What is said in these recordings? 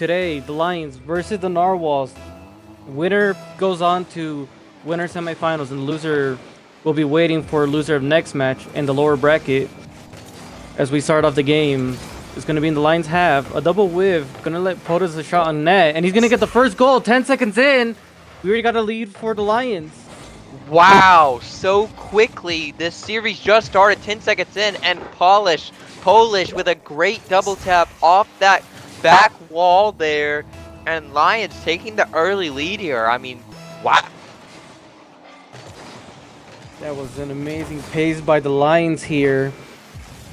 today, the Lions versus the Narwhals. Winner goes on to winner semifinals, and the loser will be waiting for loser of next match in the lower bracket. As we start off the game, it's going to be in the Lions half. A double whiff. Going to let POTUS a shot on net. And he's going to get the first goal 10 seconds in. We already got a lead for the Lions. Wow, so quickly. This series just started 10 seconds in, and Polish with a great double tap off that back wall there. And Lions taking the early lead here. I mean, wow. That was an amazing pace by the Lions here.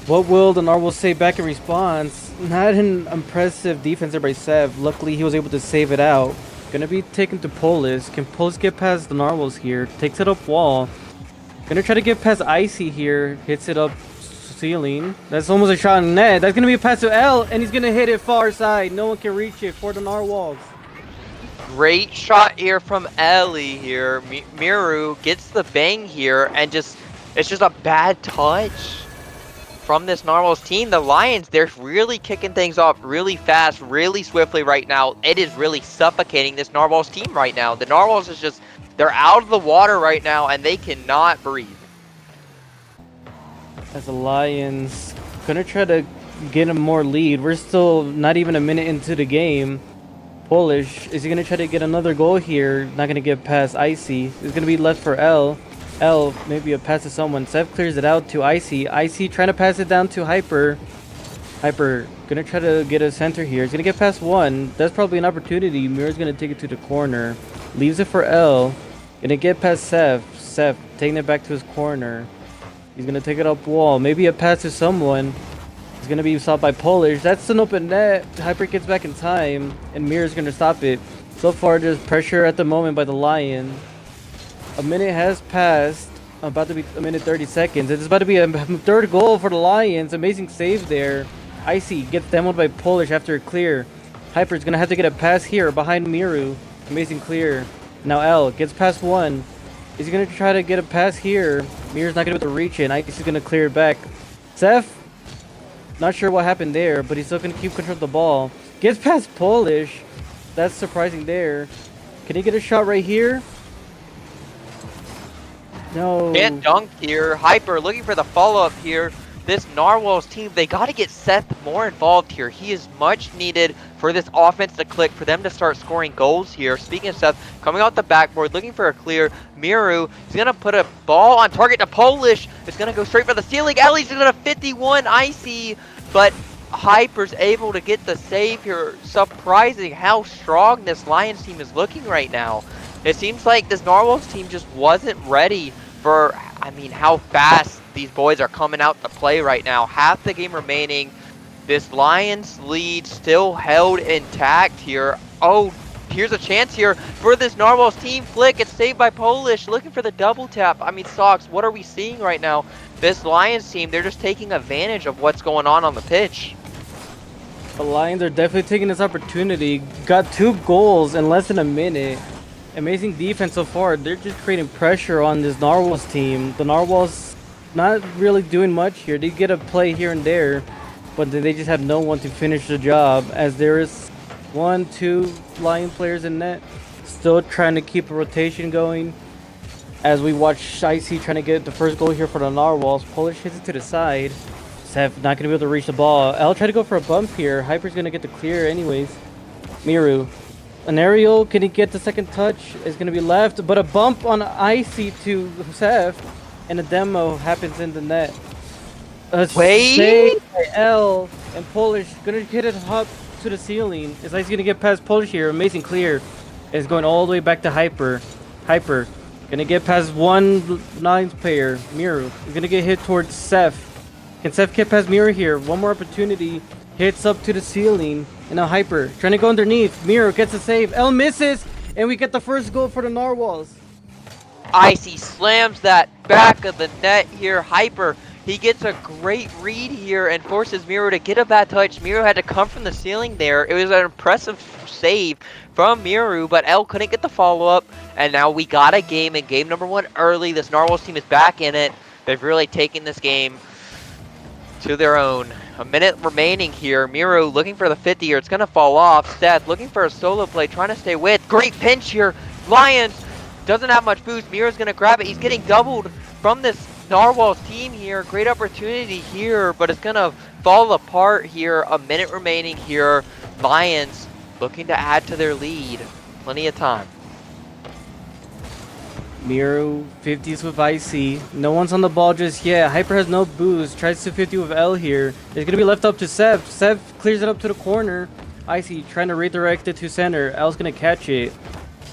What will the Narwhals say back in response? Not an impressive defense there by Sev. Luckily, he was able to save it out. Gonna be taken to Polis. Can Polis get past the Narwhals here? Takes it up wall. Gonna try to get past Icy here. Hits it up ceiling. That's almost a shot on net. That's gonna be a pass to L, and he's gonna hit it far side. No one can reach it for the Narwhals. Great shot here from Ellie here. Miru gets the bang here, and it's just a bad touch from this Narwhals team. The Lions, they're really kicking things off really fast, really swiftly right now. It is really suffocating this Narwhals team right now. The Narwhals is just, they're out of the water right now, and they cannot breathe. As the Lions gonna try to get a more lead. We're still not even a minute into the game. Polish, is he gonna try to get another goal here? Not gonna get past Icy. It's gonna be left for L. L, maybe a pass to someone. Sev clears it out to Icy. Icy trying to pass it down to Hyper. Hyper gonna try to get a center here. He's gonna get past one. That's probably an opportunity. Mirror's gonna take it to the corner. Leaves it for L. Gonna get past Sev. Sev taking it back to his corner. He's gonna take it up wall. Maybe a pass to someone. He's gonna be stopped by Polish. That's an open net. Hyper gets back in time, and Mirror's gonna stop it. So far, there's pressure at the moment by the Lion. A minute has passed. About to be a minute 30 seconds. It's about to be a third goal for the Lions. Amazing save there. Icy gets demoed by Polish after a clear. Hyper's gonna have to get a pass here behind Miru. Amazing clear. Now L gets past one. Is he gonna try to get a pass here? Miru's not gonna be able to reach it, and Icy's gonna clear it back. Seth, not sure what happened there, but he's still gonna keep control of the ball. Gets past Polish. That's surprising there. Can he get a shot right here? No. Can't dunk here. Hyper looking for the follow-up here. This Narwhals team, they got to get Seth more involved here. He is much needed for this offense to click, for them to start scoring goals here. Speaking of Seth, coming out the backboard, looking for a clear. Miru is going to put a ball on target to Polish. It's going to go straight for the ceiling. Ellie's going to 51 Icy, but Hyper's able to get the save here. Surprising how strong this Lions team is looking right now. It seems like this Narwhals team just wasn't ready for, I mean, how fast these boys are coming out to play right now. Half the game remaining. This Lions lead still held intact here. Oh, here's a chance here for this Narwhals team. Flick, it's saved by Polish, looking for the double tap. I mean, Sox, what are we seeing right now? This Lions team, they're just taking advantage of what's going on the pitch. The Lions are definitely taking this opportunity. Got 2 goals in less than a minute. Amazing defense so far. They're just creating pressure on this Narwhals team. The Narwhals not really doing much here. They get a play here and there, but they just have no one to finish the job, as there is 1-2 Lion players in net. Still trying to keep a rotation going. As we watch Icy trying to get the first goal here for the Narwhals. Polish hits it to the side. Seth not going to be able to reach the ball. L try to go for a bump here. Hyper's going to get the clear anyways. Miru. An aerial, can he get the second touch? Is going to be left, but a bump on Icy to Seth, and a demo happens in the net. Save by L, and Polish going to hit it up to the ceiling. Is Icy going to get past Polish here? Amazing clear. It's going all the way back to Hyper. Hyper going to get past one Lions player. Miru is going to get hit towards Seth. Can Seth get past Miru here? One more opportunity. Hits up to the ceiling. And now Hyper trying to go underneath. Miru gets a save. L misses. And we get the first goal for the Narwhals. Icy slams that back of the net here. Hyper, he gets a great read here and forces Miru to get a bad touch. Miru had to come from the ceiling there. It was an impressive save from Miru, but L couldn't get the follow-up. And now we got a game in game number 1 early. This Narwhals team is back in it. They've really taken this game to their own. A minute remaining here. Miro looking for the 50 here. It's going to fall off. Seth looking for a solo play, trying to stay with. Great pinch here. Lions doesn't have much boost. Miro's going to grab it. He's getting doubled from this Narwhals team here. Great opportunity here, but it's going to fall apart here. A minute remaining here. Lions looking to add to their lead. Plenty of time. Miro 50s with Icy. No one's on the ball just yet. Hyper has no boost. Tries to 50 with L here. It's going to be left up to Seth. Seth clears it up to the corner. Icy trying to redirect it to center. L's going to catch it.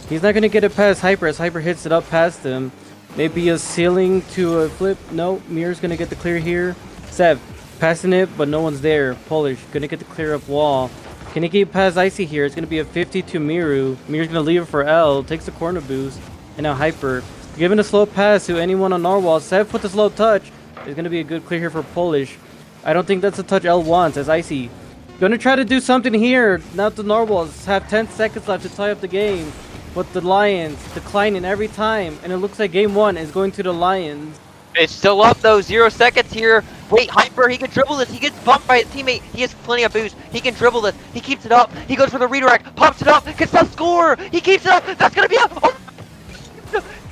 He's not going to get it past Hyper as Hyper hits it up past him. Maybe a ceiling to a flip. No, Miro's going to get the clear here. Seth passing it, but no one's there. Polish going to get the clear up wall. Can he get past Icy here? It's going to be a 50 to Miro. Miro's going to leave it for L. Takes the corner boost. And now Hyper giving a slow pass to anyone on Narwhal. Seth with the slow touch. It's going to be a good clear here for Polish. I don't think that's a touch L wants as Icy going to try to do something here. Now the Narwhals have 10 seconds left to tie up the game. But the Lions declining every time. And it looks like game 1 is going to the Lions. It's still up though, 0 seconds here. Wait, Hyper, he can dribble this. He gets bumped by his teammate. He has plenty of boost. He can dribble this. He keeps it up. He goes for the redirect, pops it up, can still score. He keeps it up. That's going to be up. Oh.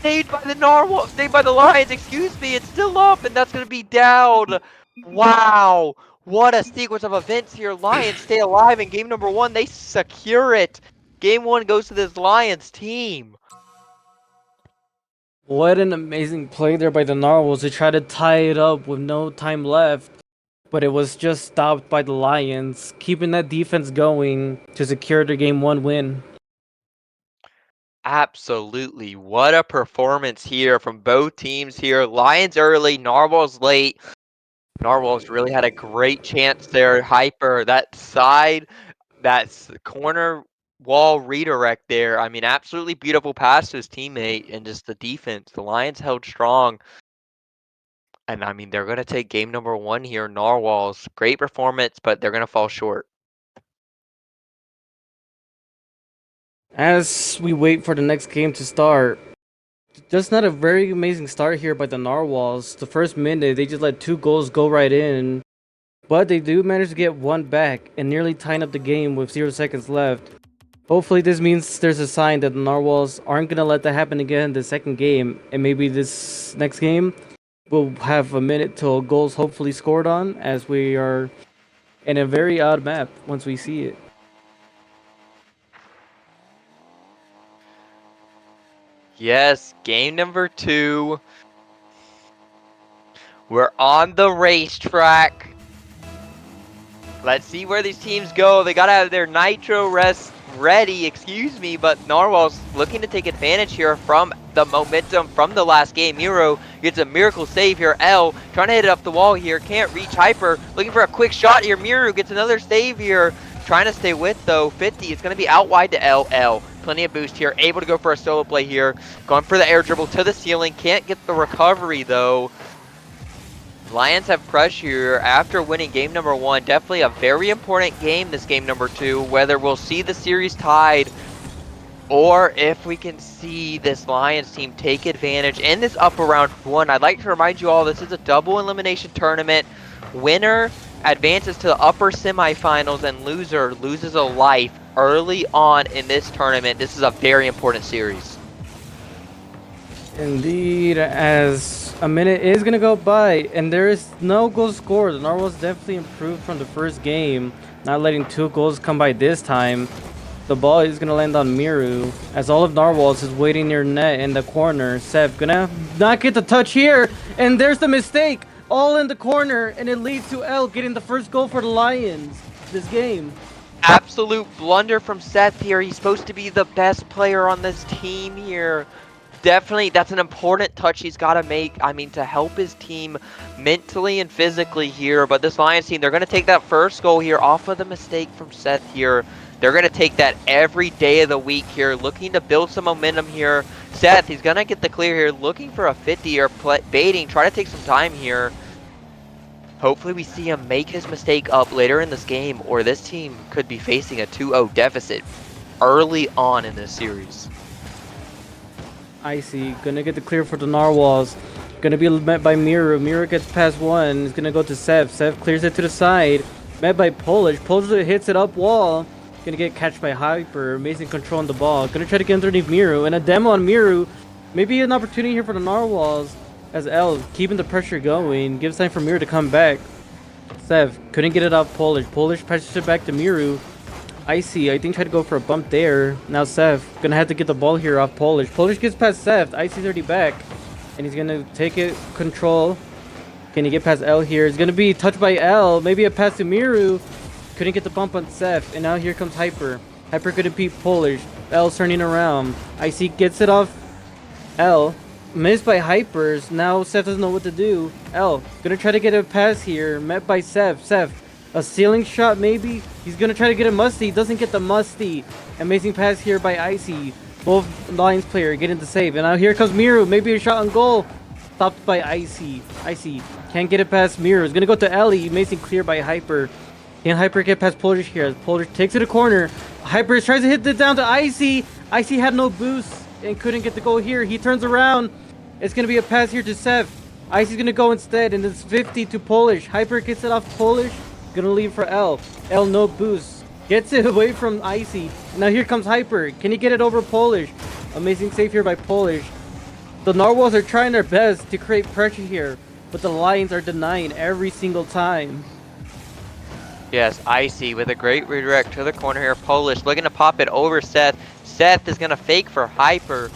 Saved by the Narwhal, saved by the Lions, excuse me. It's still up, and that's going to be down. Wow. What a sequence of events here. Lions stay alive in game number 1. They secure it. Game 1 goes to this Lions team. What an amazing play there by the Narwhals to try to tie it up with no time left. But it was just stopped by the Lions, keeping that defense going to secure their game 1 win. Absolutely. What a performance here from both teams here. Lions early, Narwhals late. Narwhals really had a great chance there. Hyper, that side, that's corner wall redirect there. I mean, absolutely beautiful pass to his teammate and just the defense. The Lions held strong. And I mean, they're going to take game number 1 here. Narwhals, great performance, but they're going to fall short. As we wait for the next game to start, just not a very amazing start here by the Narwhals. The first minute, they just let 2 goals go right in. But they do manage to get 1 back and nearly tying up the game with 0 seconds left. Hopefully this means there's a sign that the Narwhals aren't going to let that happen again in the second game. And maybe this next game, we'll have a minute till goals hopefully scored on, as we are in a very odd map once we see it. Yes, game number 2. We're on the racetrack. Let's see where these teams go. They got to have their nitro rest ready, but Narwhal's looking to take advantage here from the momentum from the last game. Miro gets a miracle save here. L trying to hit it up the wall here. Can't reach Hyper. Looking for a quick shot here. Miro gets another save here. Trying to stay with though. 50. It's going to be out wide to L. L. Plenty of boost here. Able to go for a solo play here. Going for the air dribble to the ceiling. Can't get the recovery though. Lions have pressure here after winning game number 1. Definitely a very important game, this game number 2. Whether we'll see the series tied or if we can see this Lions team take advantage in this upper round 1. I'd like to remind you all, this is a double elimination tournament. Winner advances to the upper semifinals and loser loses a life early on in this tournament. This is a very important series. Indeed, as a minute is going to go by and there is no goal scored. The Narwhals definitely improved from the first game, not letting 2 goals come by this time. The ball is going to land on Miru as all of Narwhals is waiting near net in the corner. Seth gonna not get the touch here, and there's the mistake. All in the corner, and it leads to L getting the first goal for the Lions this game. Absolute blunder from Seth here. He's supposed to be the best player on this team here. Definitely, that's an important touch he's got to make. I mean, to help his team mentally and physically here. But this Lions team, they're going to take that first goal here off of the mistake from Seth here. They're going to take that every day of the week here, looking to build some momentum here. Seth, he's going to get the clear here, looking for a 50 or baiting, try to take some time here. Hopefully we see him make his mistake up later in this game, or this team could be facing a 2-0 deficit early on in this series. Icy gonna get the clear for the Narwhals. Gonna be met by Miru. Miru gets past one. It's gonna go to Sev. Sev clears it to the side. Met by Polish. Polish hits it up wall. Gonna get catched by Hyper. Amazing control on the ball. Gonna try to get underneath Miru. And a demo on Miru. Maybe an opportunity here for the Narwhals. As L keeping the pressure going. Gives time for Miru to come back. Sev couldn't get it off Polish. Polish passes it back to Miru. Icy, I think, tried to go for a bump there. Now Sev gonna have to get the ball here off Polish. Polish gets past Sev. Icy's already back. And he's gonna take it, control. Can he get past L here? It's gonna be touched by L. Maybe a pass to Miru. Couldn't get the bump on Seth. And now here comes Hyper. Hyper could beat Polish. L turning around. Icy gets it off L. Missed by Hypers. Now Seth doesn't know what to do. L gonna try to get a pass here. Met by Seth. Seth, a ceiling shot maybe? He's gonna try to get a musty. Doesn't get the musty. Amazing pass here by Icy. Both Lions player getting the save. And now here comes Miru. Maybe a shot on goal. Stopped by Icy. Icy can't get it past Miru. It's gonna go to Ellie. Amazing clear by Hyper. Can Hyper get past Polish here? Polish takes it to the corner. Hyper tries to hit it down to Icy. Icy had no boost and couldn't get the goal here. He turns around. It's gonna be a pass here to Seth. Icy's gonna go instead, and it's 50 to Polish. Hyper gets it off Polish. Gonna leave for L. L no boost. Gets it away from Icy. Now here comes Hyper. Can he get it over Polish? Amazing save here by Polish. The Narwhals are trying their best to create pressure here, but the Lions are denying every single time. Yes, Icy with a great redirect to the corner here. Polish looking to pop it over Seth. Seth is going to fake for Hyper.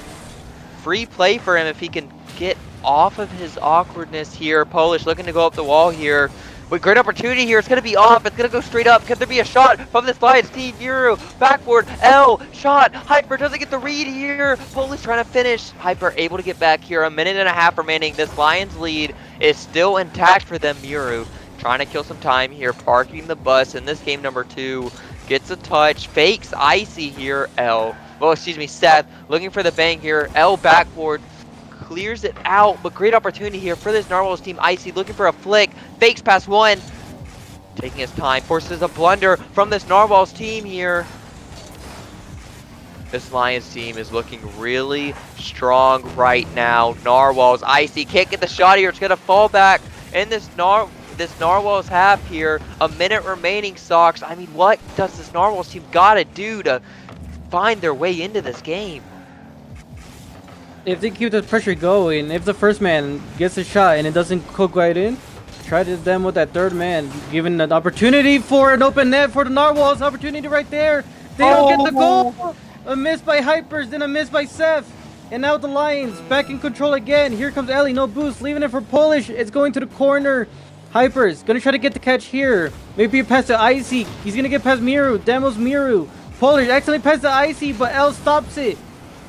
Free play for him if he can get off of his awkwardness here. Polish looking to go up the wall here. With great opportunity here, it's going to be off, it's going to go straight up. Could there be a shot from this Lions team? Miru, backward, L, shot. Hyper doesn't get the read here. Polish trying to finish. Hyper able to get back here. A minute and a half remaining. This Lions lead is still intact for them. Miru trying to kill some time here, parking the bus in this game number 2. Gets a touch, fakes Icy here. L, well, excuse me, Seth looking for the bang here. L backward. Clears it out, but great opportunity here for this Narwhals team. Icy looking for a flick, fakes past one, taking his time, forces a blunder from this Narwhals team here. This Lions team is looking really strong right now. Narwhals, Icy can't get the shot here. It's gonna fall back, and this Narwhals half here. A minute remaining, Sox. I mean, what does this Narwhals team gotta do to find their way into this game? If they keep the pressure going, if the first man gets a shot and it doesn't cook right in, try to them with that third man, giving an opportunity for an open net for the Narwhals. Opportunity right there. They don't get the goal. A miss by Hypers, then a miss by Seth. And now the Lions back in control again. Here comes Ellie, no boost, leaving it for Polish. It's going to the corner. Hypers gonna try to get the catch here. Maybe a pass to Icy. He's gonna get past Miru. Demos Miru. Polish accidentally passed to Icy, but L stops it.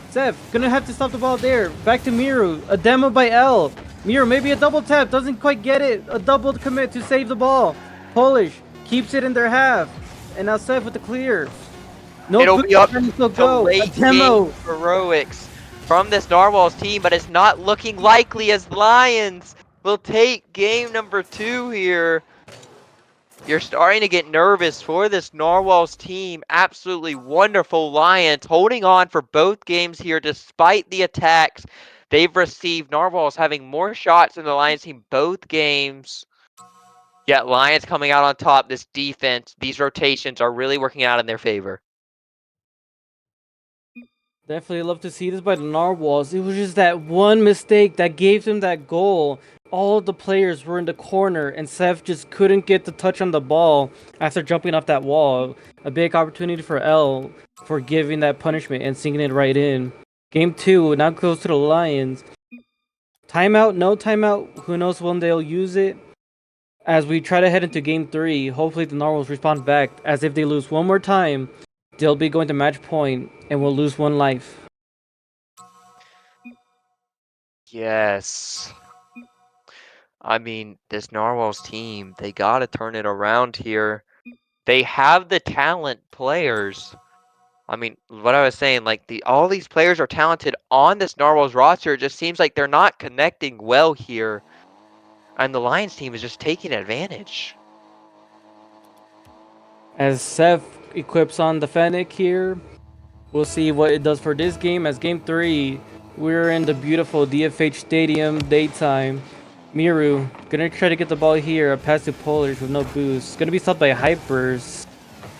Seth gonna have to stop the ball there. Back to Miru. A demo by L. Miru maybe a double tap. Doesn't quite get it. A double commit to save the ball. Polish keeps it in their half. And now Seth with the clear. No, it'll be up to to late game heroics from this Narwhals team, but it's not looking likely as Lions will take game number 2 here. You're starting to get nervous for this Narwhals team. Absolutely wonderful Lions holding on for both games here despite the attacks they've received. Narwhals having more shots than the Lions team both games. Yet Lions coming out on top. This defense, these rotations are really working out in their favor. Definitely love to see this by the Narwhals. It was just that one mistake that gave them that goal. All of the players were in the corner, and Seth just couldn't get the touch on the ball after jumping off that wall. A big opportunity for L for giving that punishment and sinking it right in. Game 2 now goes to the Lions. Timeout, no timeout. Who knows when they'll use it? As we try to head into Game 3, hopefully the Narwhals respond back. As if they lose one more time, they'll be going to match point and will lose one life. Yes. I mean, this Narwhals team, they got to turn it around here. They have the talent players. I mean, what I was saying, like, all these players are talented on this Narwhals roster. It just seems like they're not connecting well here. And the Lions team is just taking advantage. As Seth equips on the Fennec here, we'll see what it does for this game. As Game 3, We're in the beautiful DFH Stadium, daytime. Miru, gonna try to get the ball here. A pass to Polish with no boost. Gonna be stopped by Hypers.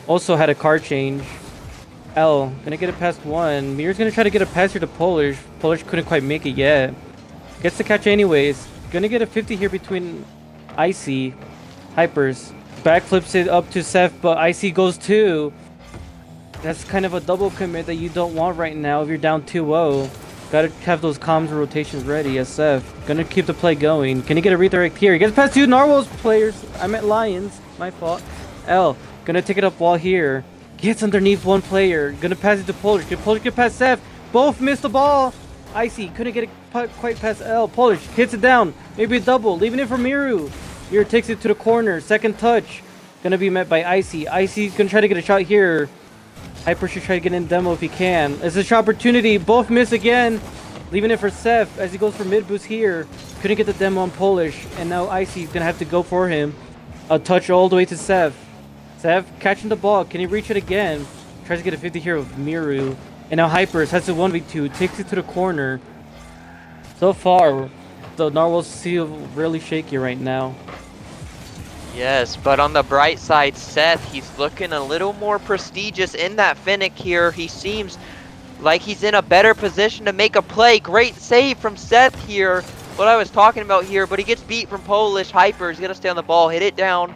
Also had a car change. L, gonna get it past one. Miru's gonna try to get a pass here to Polish. Polish couldn't quite make it yet. Gets the catch anyways. Gonna get a 50 here between Icy. Hypers. Backflips it up to Seth, but Icy goes too. That's kind of a double commit that you don't want right now if you're down 2-0. Gotta have those comms and rotations ready as Seth. Gonna keep the play going. Can he get a redirect here? He gets past 2 Narwhals players. I meant Lions. My fault. L. Gonna take it up wall here. Gets underneath one player. Gonna pass it to Polish. Can Polish get past Seth? Both missed the ball. Icy couldn't get it quite past L. Polish hits it down. Maybe a double. Leaving it for Miru. Miru takes it to the corner. Second touch. Gonna be met by Icy. Icy's gonna try to get a shot here. Hyper should try to get in demo if he can. It's a shot opportunity. Both miss again. Leaving it for Seth as he goes for mid boost here. Couldn't get the demo on Polish. And now Icy's going to have to go for him. A touch all the way to Seth. Seth catching the ball. Can he reach it again? Tries to get a 50 here with Miru. And now Hypers has a 1v2. Takes it to the corner. So far, the Narwhals feel really shaky right now. Yes, but on the bright side, Seth, he's looking a little more prestigious in that Finnick here. He seems like he's in a better position to make a play. Great save from Seth here. What I was talking about here, but he gets beat from Polish. Hyper is going to stay on the ball, hit it down.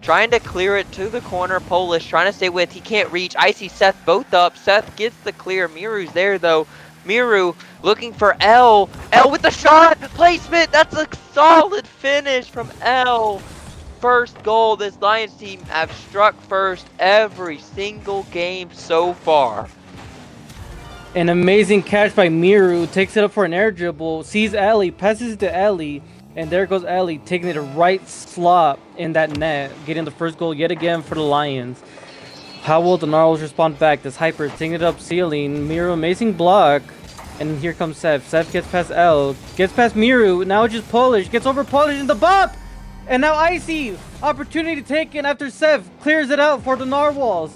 Trying to clear it to the corner. Polish trying to stay with. He can't reach. I see Seth both up. Seth gets the clear. Miru's there, though. Miru looking for L. L with the shot. Placement. That's a solid finish from L. First goal. This Lions team have struck first every single game so far. An amazing catch by Miru. Takes it up for an air dribble. Sees Ellie. Passes it to Ellie. And there goes Ellie taking it a right slot in that net. Getting the first goal yet again for the Lions. How will the Narwhals respond back? This Hyper taking it up ceiling. Miru amazing block. And here comes Seth. Seth gets past L. Gets past Miru. Now it's just Polish. Gets over Polish in the bop. And now Icy, opportunity taken after Seth clears it out for the Narwhals.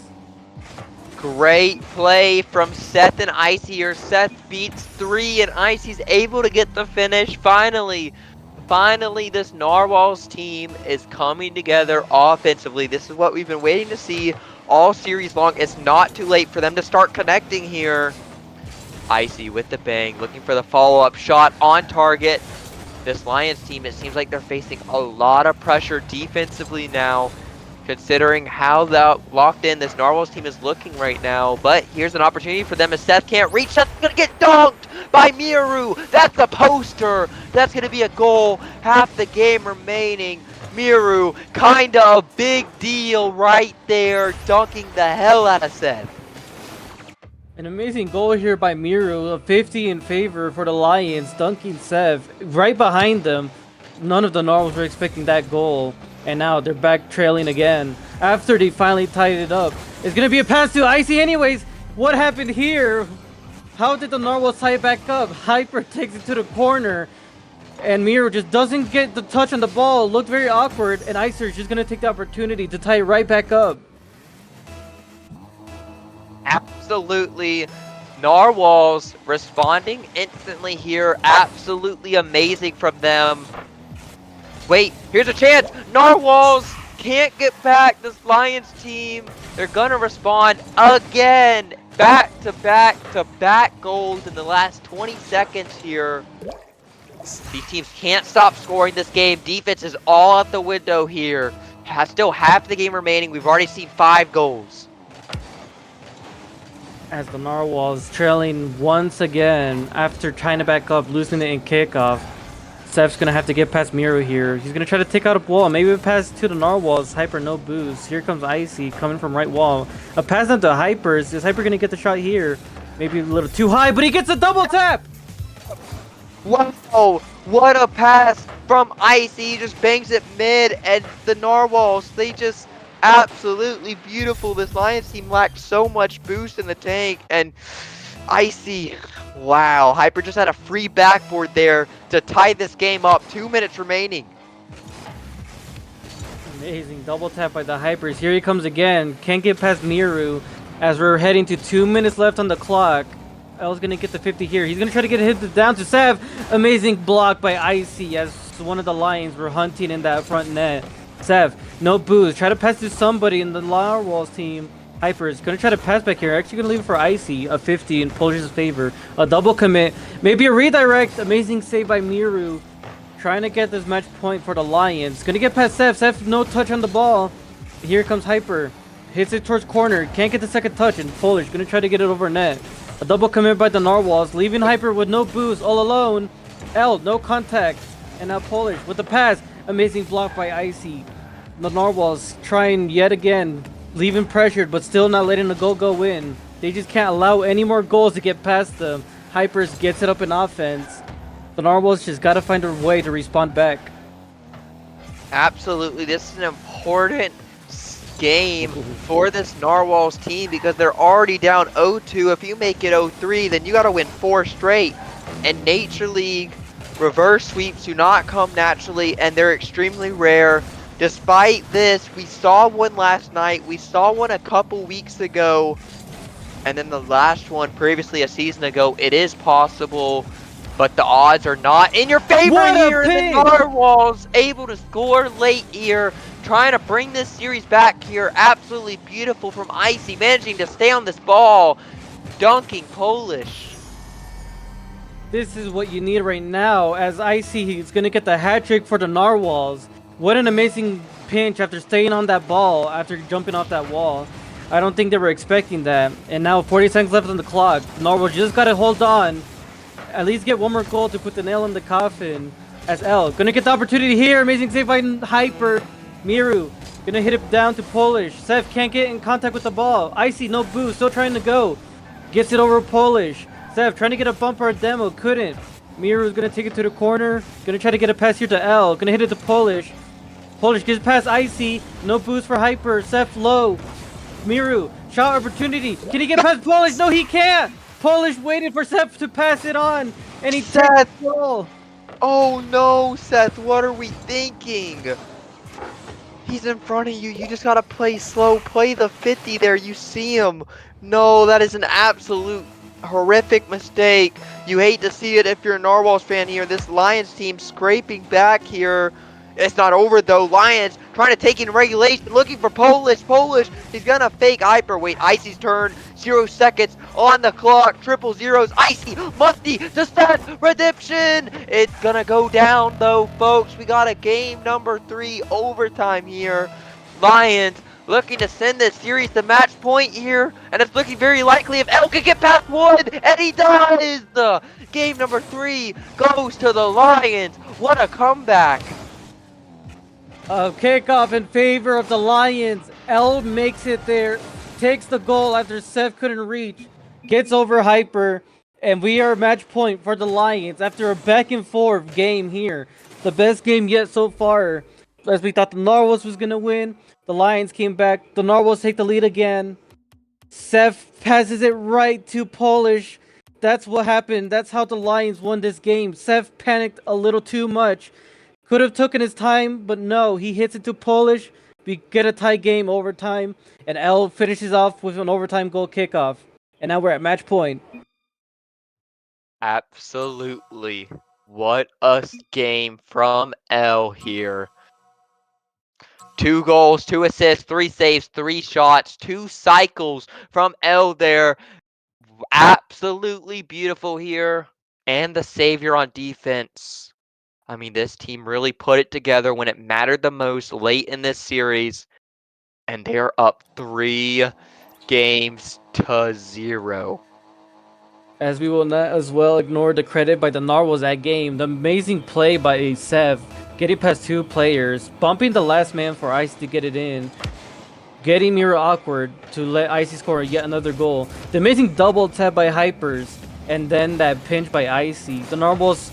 Great play from Seth and Icy here. Seth beats 3 and Icy's able to get the finish. Finally, this Narwhals team is coming together offensively. This is what we've been waiting to see all series long. It's not too late for them to start connecting here. Icy with the bang, looking for the follow-up shot on target. This Lions team, it seems like they're facing a lot of pressure defensively now, considering how locked in this Narwhals team is looking right now. But here's an opportunity for them as Seth can't reach. Seth's gonna get dunked by Miru. That's a poster. That's gonna be a goal. Half the game remaining. Miru, kinda a big deal right there, dunking the hell out of Seth. An amazing goal here by Miru, a 50 in favor for the Lions, dunking Seth right behind them. None of the Narwhals were expecting that goal, and now they're back trailing again after they finally tied it up. It's gonna be a pass to Icy anyways. What happened here? How did the Narwhals tie it back up? Hyper takes it to the corner, and Miru just doesn't get the touch on the ball. Looked very awkward, and Icer is just gonna take the opportunity to tie it right back up. Absolutely. Narwhals responding instantly here. Absolutely amazing from them. Wait, here's a chance. Narwhals can't get back this Lions team. They're gonna respond again. Back to back goals in the last 20 seconds here. These teams can't stop scoring this game. Defense is all out the window here. Still half the game remaining. We've already seen 5 goals. As the Narwhals trailing once again after trying to back up, losing it in kickoff. Seth's gonna have to get past Miru here. He's gonna try to take out a wall. Maybe a pass to the Narwhals. Hyper no boost. Here comes Icy coming from right wall. A pass down to Hypers. Is Hyper gonna get the shot here? Maybe a little too high, but he gets a double tap! Wow, what a pass from Icy. He just bangs it mid, and the Narwhals, they just absolutely beautiful. This Lions team lacked so much boost in the tank, and Icy, wow. Hyper just had a free backboard there to tie this game up. 2 minutes remaining. Amazing double tap by the Hypers. Here he comes again. Can't get past Miru as we're heading to 2 minutes left on the clock. L's gonna get the 50 here. He's gonna try to get hit down to Sev. Amazing block by Icy as one of the Lions were hunting in that front net. Sev, no boost. Try to pass to somebody in the Narwhals team. Hyper is gonna try to pass back here. Actually gonna leave it for Icy, a 50 in Polish's favor. A double commit, maybe a redirect. Amazing save by Miru. Trying to get this match point for the Lions. Gonna get past Sev. Sev, no touch on the ball. Here comes Hyper. Hits it towards corner. Can't get the second touch. And Polish gonna try to get it over net. A double commit by the Narwhals. Leaving Hyper with no boost. All alone. L, no contact. And now Polish with the pass. Amazing block by Icy. The Narwhals trying yet again. Leaving pressured, but still not letting the goal go in. They just can't allow any more goals to get past them. Hypers gets it up in offense. The Narwhals just gotta find a way to respond back. Absolutely, this is an important game for this Narwhals team because they're already down 0-2. If you make it 0-3, then you gotta win 4 straight. And Nature League reverse sweeps do not come naturally, and they're extremely rare. Despite this, we saw one last night, we saw one a couple weeks ago, and then the last one previously a season ago. It is possible, but the odds are not in your favor here. The Narwhals able to score late here, trying to bring this series back here. Absolutely beautiful from Icy, managing to stay on this ball, dunking Polish. This is what you need right now, as Icy is going to get the hat trick for the Narwhals. What an amazing pinch after staying on that ball, after jumping off that wall. I don't think they were expecting that. And now 40 seconds left on the clock. Narwhals just got to hold on. At least get one more goal to put the nail in the coffin. As L, going to get the opportunity here. Amazing save by Hyper. Miru, going to hit it down to Polish. Sev can't get in contact with the ball. Icy, no boost, still trying to go. Gets it over Polish. Sev trying to get a bump or a demo, couldn't. Miru is going to take it to the corner. Going to try to get a pass here to L. Going to hit it to Polish. Polish gets past Icy. No boost for Hyper. Sev low. Miru, shot opportunity. Can he get past Polish? No, he can't. Polish waited for Seth to pass it on. And he takes the goal. Oh no, Seth, what are we thinking? He's in front of you. You just gotta play slow. Play the 50 there. You see him. No, that is an absolute horrific mistake. You hate to see it if you're a Narwhals fan here. This Lions team scraping back here. It's not over though. Lions trying to take in regulation, looking for Polish. Polish, he's gonna fake Hyper. Wait, Icy's turn. 0 seconds on the clock. Triple zeros. Icy, Musty, just that redemption. It's gonna go down though, folks. We got a game number 3 overtime here. Lions looking to send this series to match point here, and it's looking very likely if L can get past Wood, and he does. Game number 3 goes to the Lions. What a comeback. Kickoff in favor of the Lions. L makes it there, takes the goal after Seth couldn't reach, gets over Hyper, and we are match point for the Lions after a back and forth game here. The best game yet so far. As we thought the Narwhals was gonna win, the Lions came back. The Narwhals take the lead again. Seth passes it right to Polish. That's what happened. That's how the Lions won this game. Seth panicked a little too much. Could have taken his time, but no, he hits it to Polish. We get a tie game overtime, and L finishes off with an overtime goal kickoff. And now we're at match point. Absolutely. What a game from L here. 2 goals, 2 assists, 3 saves, 3 shots, 2 cycles from L there. Absolutely beautiful here. And the savior on defense. I mean, this team really put it together when it mattered the most late in this series. And they're up 3-0. As we will not as well ignore the credit by the Narwhals that game. The amazing play by Sev, getting past 2 players, bumping the last man for Ice to get it in, getting Mira awkward to let Icy score yet another goal. The amazing double tap by Hypers, and then that pinch by Icy. The Narwhals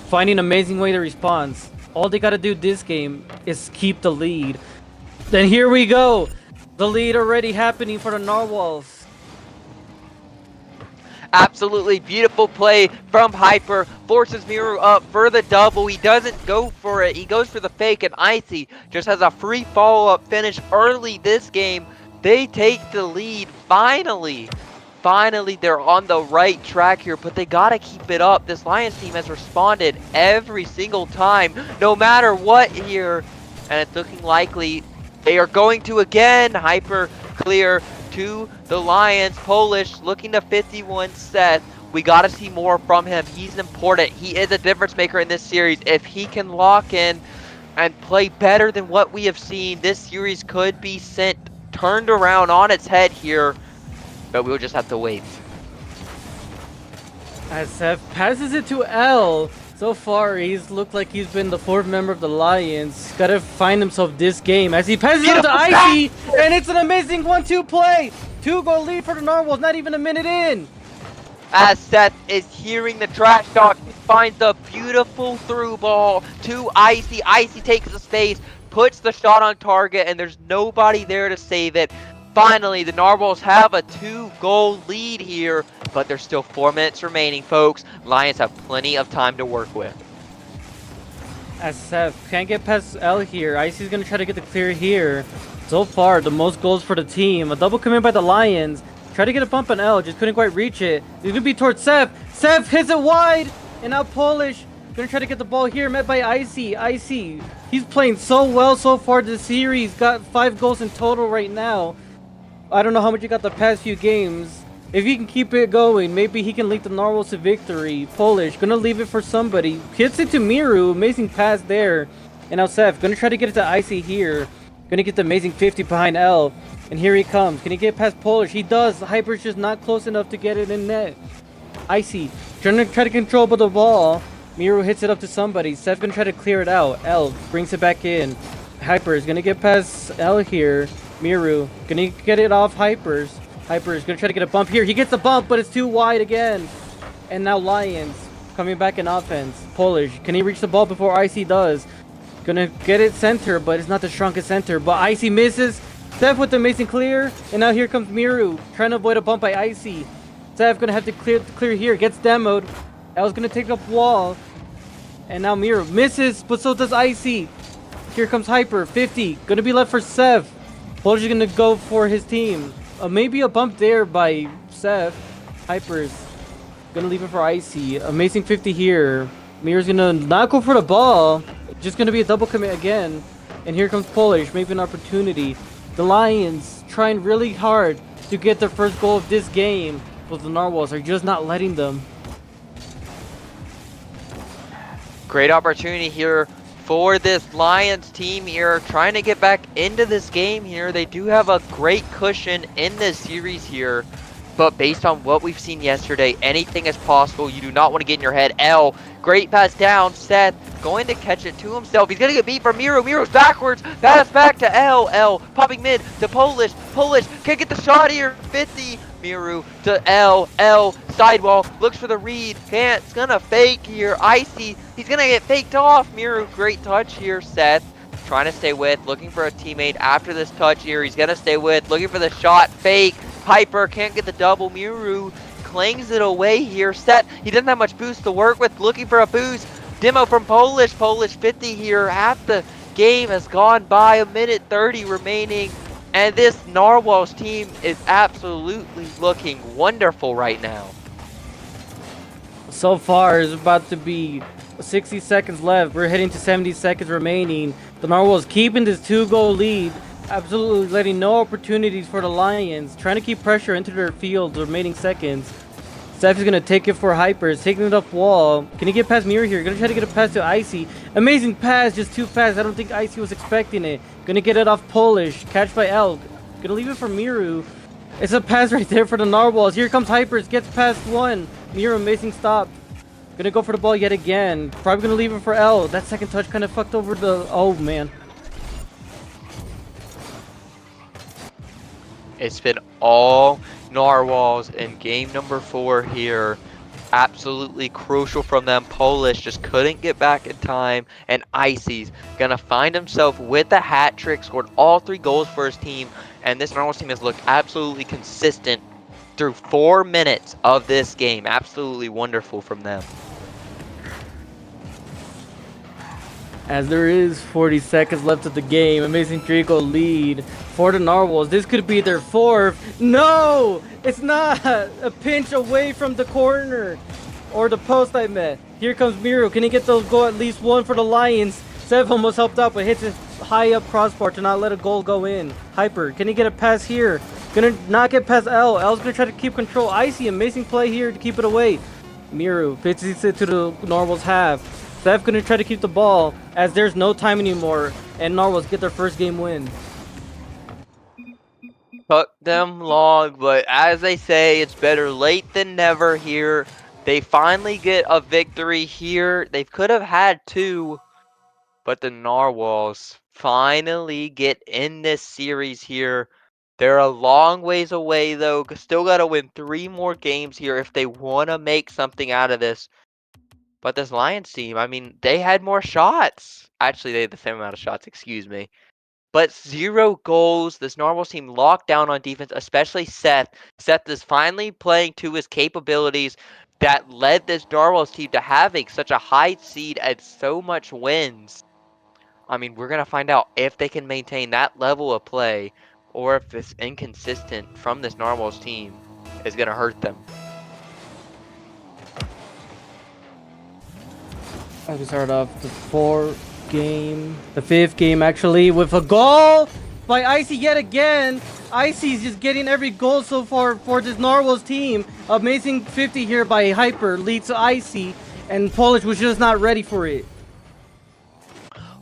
finding an amazing way to respond. All they gotta do this game is keep the lead. Then here we go. The lead already happening for the Narwhals. Absolutely beautiful play from Hyper. Forces Miru up for the double. He doesn't go for it. He goes for the fake, and Icy just has a free follow-up finish early this game. They take the lead finally. Finally, they're on the right track here, but they gotta keep it up. This Lions team has responded every single time, no matter what here. And it's looking likely they are going to again hyper clear to the Lions. Polish looking to 51 Seth. We gotta see more from him. He's important. He is a difference maker in this series. If he can lock in and play better than what we have seen, this series could be turned around on its head here. But we'll just have to wait. As Seth passes it to L. So far, he's looked like he's been the fourth member of the Lions. Gotta find himself this game as he passes it to Icy, and it's an amazing 1-2 play. 2-goal lead for the Narwhals, not even a minute in. As Seth is hearing the trash talk, he finds the beautiful through ball to Icy. Icy takes the space, puts the shot on target, and there's nobody there to save it. Finally, the Narwhals have a 2-goal lead here, but there's still 4 minutes remaining, folks. Lions have plenty of time to work with. As Seth can't get past L here, Icy's gonna try to get the clear here. So far, the most goals for the team. A double commit by the Lions. Try to get a bump on L, just couldn't quite reach it. He's gonna be towards Seth. Seth hits it wide, and now Polish gonna try to get the ball here, met by Icy. Icy, he's playing so well so far this series. Got 5 goals in total right now. I don't know how much he got the past few games. If he can keep it going, maybe he can lead the Narwhals to victory. Polish, gonna leave it for somebody. Hits it to Miru, amazing pass there. And now Seth, gonna try to get it to Icy here. Gonna get the amazing 50 behind L. And here he comes. Can he get past Polish? He does. The Hyper's just not close enough to get it in net. Icy, trying to try to control the ball. Miru hits it up to somebody. Seth's gonna try to clear it out. L brings it back in. Hyper is gonna get past L here. Miru gonna get it off Hypers. Hypers gonna try to get a bump here. He gets the bump, but it's too wide again. And now Lions coming back in offense. Polish, can he reach the ball before Icy does? Gonna get it center, but it's not the strongest center. But Icy misses. Seth with the amazing clear, and now here comes Miru trying to avoid a bump by Icy. Seth gonna have to clear here. Gets demoed. L's gonna take up wall, and now Miru misses, but so does Icy. Here comes Hyper. 50 gonna be left for Seth. Polish is gonna go for his team. Maybe a bump there by Seth. Hyper's gonna leave it for Icy. Amazing 50 here. Miru's gonna not go for the ball. Just gonna be a double commit again. And here comes Polish. Maybe an opportunity. The Lions trying really hard to get their first goal of this game, but the Narwhals are just not letting them. Great opportunity here for this Lions team here, trying to get back into this game here. They do have a great cushion in this series here, but based on what we've seen yesterday, anything is possible. You do not want to get in your head. L, great pass down. Seth going to catch it to himself. He's going to get beat from Miru. Miru's backwards. Pass back to L. L popping mid to Polish. Polish can't get the shot here. 50. Miru to L. L sidewall. Looks for the read. Can't. It's going to fake here. Icy. He's going to get faked off. Miru, great touch here. Seth trying to stay with. Looking for a teammate after this touch here. He's going to stay with. Looking for the shot. Fake. Hyper can't get the double. Miru clings it away here. Seth, he doesn't have much boost to work with. Looking for a boost. Demo from Polish. Polish 50 here. Half the game has gone by. A minute 30 remaining. And this Narwhals team is absolutely looking wonderful right now. So far, it's about to be 60 seconds left. We're heading to 70 seconds remaining. The Narwhals keeping this 2-goal lead. Absolutely letting no opportunities for the Lions. Trying to keep pressure into their field the remaining seconds. Seth is going to take it for Hypers. Taking it up wall. Can he get past Miru here? Going to try to get a pass to Icy. Amazing pass. Just too fast. I don't think Icy was expecting it. Going to get it off Polish. Catch by Elk. Going to leave it for Miru. It's a pass right there for the Narwhals. Here comes Hypers. Gets past one. Miru, amazing stop. Going to go for the ball yet again. Probably going to leave it for L. That second touch kind of fucked over the... Oh, man. It's been all Narwhals in game number 4 here. Absolutely crucial from them. Polish just couldn't get back in time, and Icy's gonna find himself with a hat trick, scored all 3 goals for his team, and this Narwhals team has looked absolutely consistent through 4 minutes of this game. Absolutely wonderful from them. As there is 40 seconds left of the game, Amazing Draco lead for the Narwhals. This could be their fourth. No, it's not. A pinch away from the corner or the post I meant. Here comes Miro. Can he get the goal? At least one for the Lions. Sev almost helped out, but hits it high up crossbar to not let a goal go in. Hyper, can he get a pass here? Gonna not get past L. L's gonna try to keep control. Icy, amazing play here to keep it away. Miro pitches it to the Narwhals half. Seth gonna try to keep the ball as there's no time anymore, and Narwhals get their first game win. Cut them long, but as they say, it's better late than never here. They finally get a victory here. They could have had two, but the Narwhals finally get in this series here. They're a long ways away, though. Still got to win 3 more games here if they want to make something out of this. But this Lions team, I mean, they had more shots. Actually, they had the same amount of shots, excuse me. But 0 goals. This Narwhals team locked down on defense, especially Seth. Seth is finally playing to his capabilities that led this Narwhals team to having such a high seed and so much wins. I mean, we're going to find out if they can maintain that level of play or if this inconsistent from this Narwhals team is going to hurt them. I can start off the fifth game actually, with a goal by Icy yet again. Icy's just getting every goal so far for this Narwhals team. Amazing 50 here by Hyper leads to Icy, and Polish was just not ready for it.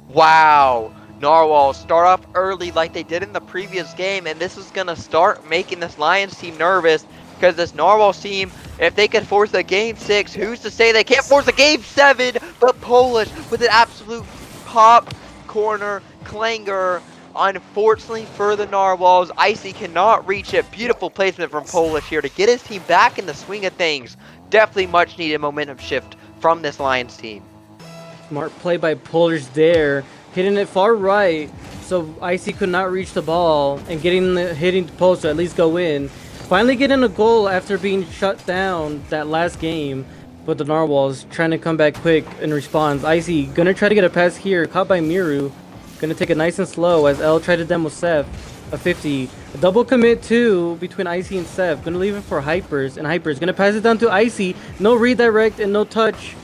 Wow, Narwhals start off early like they did in the previous game, and this is going to start making this Lions team nervous because this Narwhals team, if they can force a game 6, who's to say they can't force a game 7? But Polish with an absolute pop corner clanger. Unfortunately for the Narwhals, Icy cannot reach it. Beautiful placement from Polish here to get his team back in the swing of things. Definitely much needed momentum shift from this Lions team. Smart play by Polish there, hitting it far right, so Icy could not reach the ball and hitting the post to at least go in. Finally getting a goal after being shut down that last game, but the Narwhals trying to come back quick in response. Icy gonna try to get a pass here, caught by Miru. Gonna take it nice and slow as L tried to demo Seth. A 50. A double commit too between Icy and Seth. Gonna leave it for Hypers, and Hypers gonna pass it down to Icy. No redirect and no touch.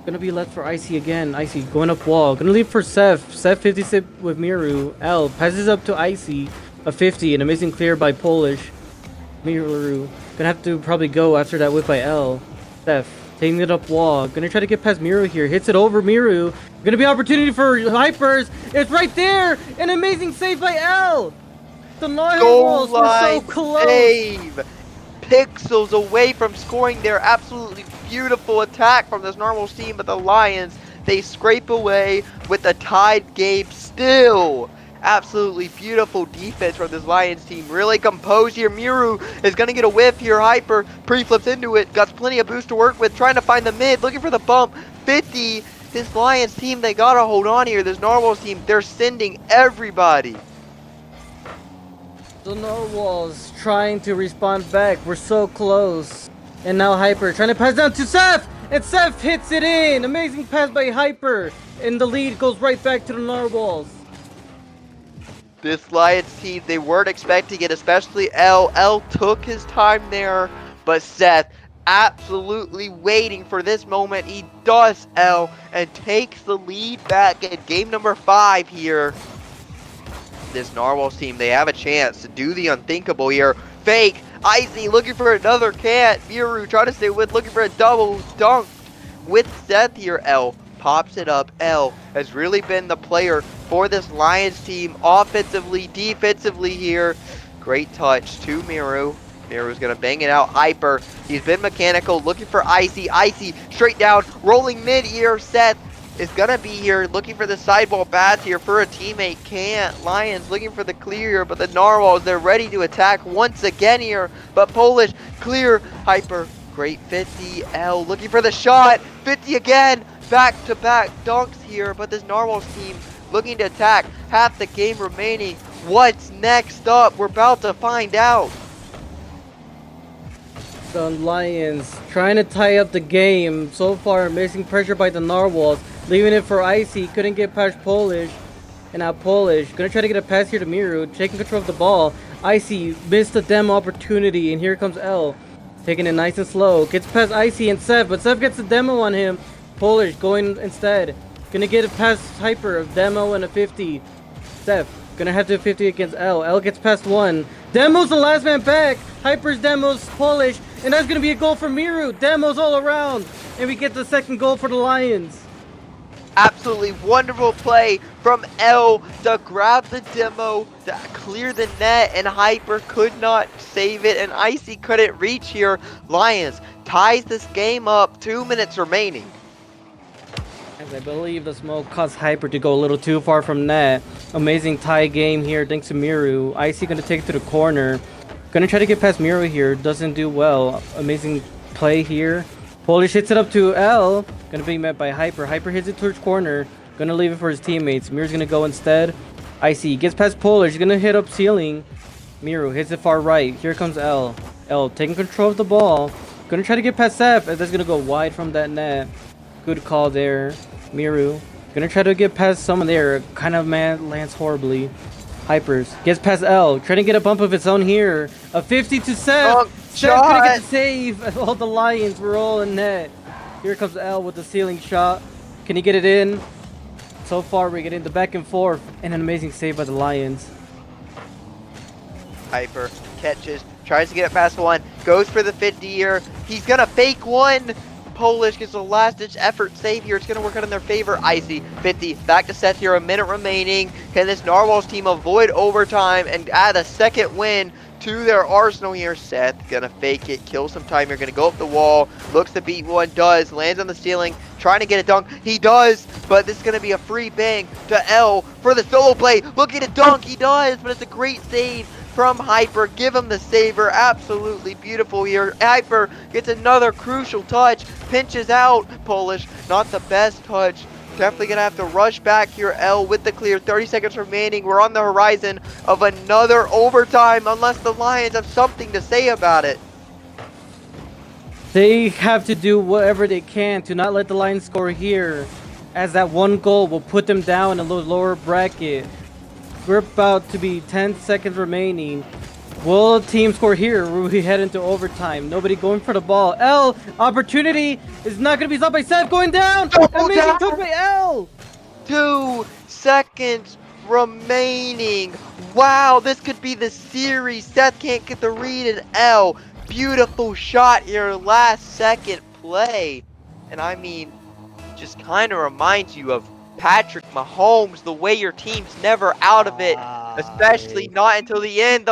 Gonna be left for Icy again. Icy going up wall. Gonna leave for Seth. Seth 50 sip with Miru. L passes up to Icy. A 50. An amazing clear by Polish. Miru gonna have to probably go after that whip by L. Seth taking it up wall. Gonna try to get past Miru here. Hits it over Miru. Gonna be opportunity for Hypers. It's right there. An amazing save by L. The Narwhals were so close. Save. Pixels away from scoring their absolutely beautiful attack from this Narwhals team, but the Lions, they scrape away with a tied game still. Absolutely beautiful defense from this Lions team. Really composed here. Miru is going to get a whiff here. Hyper pre-flips into it. Got plenty of boost to work with. Trying to find the mid. Looking for the bump. 50. This Lions team, they got to hold on here. This Narwhals team, they're sending everybody. The Narwhals trying to respond back. We're so close. And now Hyper trying to pass down to Seth. And Seth hits it in. Amazing pass by Hyper. And the lead goes right back to the Narwhals. This Lions team, they weren't expecting it, especially L. L took his time there, but Seth absolutely waiting for this moment. He does L and takes the lead back in game number 5 here. This Narwhals team, they have a chance to do the unthinkable here. Fake, Icy looking for another cat. Miru trying to stay with, looking for a double dunk with Seth here. L pops it up. L has really been the player for this Lions team, offensively, defensively here. Great touch to Miru. Miru's gonna bang it out. Hyper, he's been mechanical, looking for Icy. Icy straight down, rolling mid-ear. Seth is gonna be here, looking for the sideball pass here for a teammate. Can't. Lions looking for the clear, but the Narwhals, they're ready to attack once again here. But Polish, clear. Hyper, great 50. L looking for the shot. 50 again. Back-to-back dunks here, but this Narwhals team looking to attack. Half the game remaining. What's next up? We're about to find out. The Lions trying to tie up the game. So far, amazing pressure by the Narwhals. leaving it for Icy. Couldn't get past Polish. And now Polish gonna try to get a pass here to Miru, taking control of the ball. Icy missed the demo opportunity, and here comes L, taking it nice and slow. Gets past Icy and Seth, but Seth gets the demo on him. Polish going instead. Gonna get it past Hyper, a demo and a 50. Seth gonna have to 50 against L. L gets past one. Demo's the last man back. Hyper's demos Polish, and that's gonna be a goal for Miru. Demos all around, and we get the second goal for the Lions. Absolutely wonderful play from L to grab the demo, to clear the net, and Hyper could not save it, and Icy couldn't reach here. Lions ties this game up, 2 minutes remaining. As I believe the smoke caused Hyper to go a little too far from net. Amazing tie game here thanks to Miru. Icy gonna take it to the corner. Gonna try to get past Miru here, doesn't do well. Amazing play here. Polish hits it up to L. Gonna be met by Hyper. Hyper hits it towards corner. Gonna leave it for his teammates. Miru's gonna go instead. Icy gets past Polish. Gonna hit up ceiling. Miru hits it far right. Here comes L. L taking control of the ball. Gonna try to get past Seth, as that's gonna go wide from that net. Good call there. Miru gonna try to get past someone there. Kind of lands horribly. Hypers gets past L. Trying to get a bump of its own here. A 50 to Seth. Seth gonna get the save. All the Lions were all in net. Here comes L with the ceiling shot. Can he get it in? So far, we're getting the back and forth, and an amazing save by the Lions. Hyper catches, tries to get it past one, goes for the 50 here. He's gonna fake one. Polish gets a last-ditch effort save here. It's gonna work out in their favor. Icy 50 back to Seth here. A minute remaining. Can this Narwhals team avoid overtime and add a second win to their arsenal here? Seth gonna fake it, kill some time here, gonna go up the wall, looks to beat one, does, lands on the ceiling, trying to get a dunk, he does, but this is gonna be a free bang to L for the solo play, looking to dunk, he does, but it's a great save from Hyper. Give him the saver. Absolutely beautiful here. Hyper gets another crucial touch, pinches out. Polish, not the best touch. Definitely gonna have to rush back here. L with the clear. 30 seconds remaining. We're on the horizon of another overtime, unless the Lions have something to say about it. They have to do whatever they can to not let the Lions score here, as that one goal will put them down in the lower bracket. We're about to be 10 seconds remaining. Will the team score here? Will we head into overtime? Nobody going for the ball. L, opportunity is not going to be stopped by Seth, going down. Amazing touch by L. 2 seconds remaining. Wow, this could be the series. Seth can't get the read, and L, beautiful shot here, last second play. And I mean, just kind of reminds you of Patrick Mahomes, the way your team's never out of it, especially not until the end. The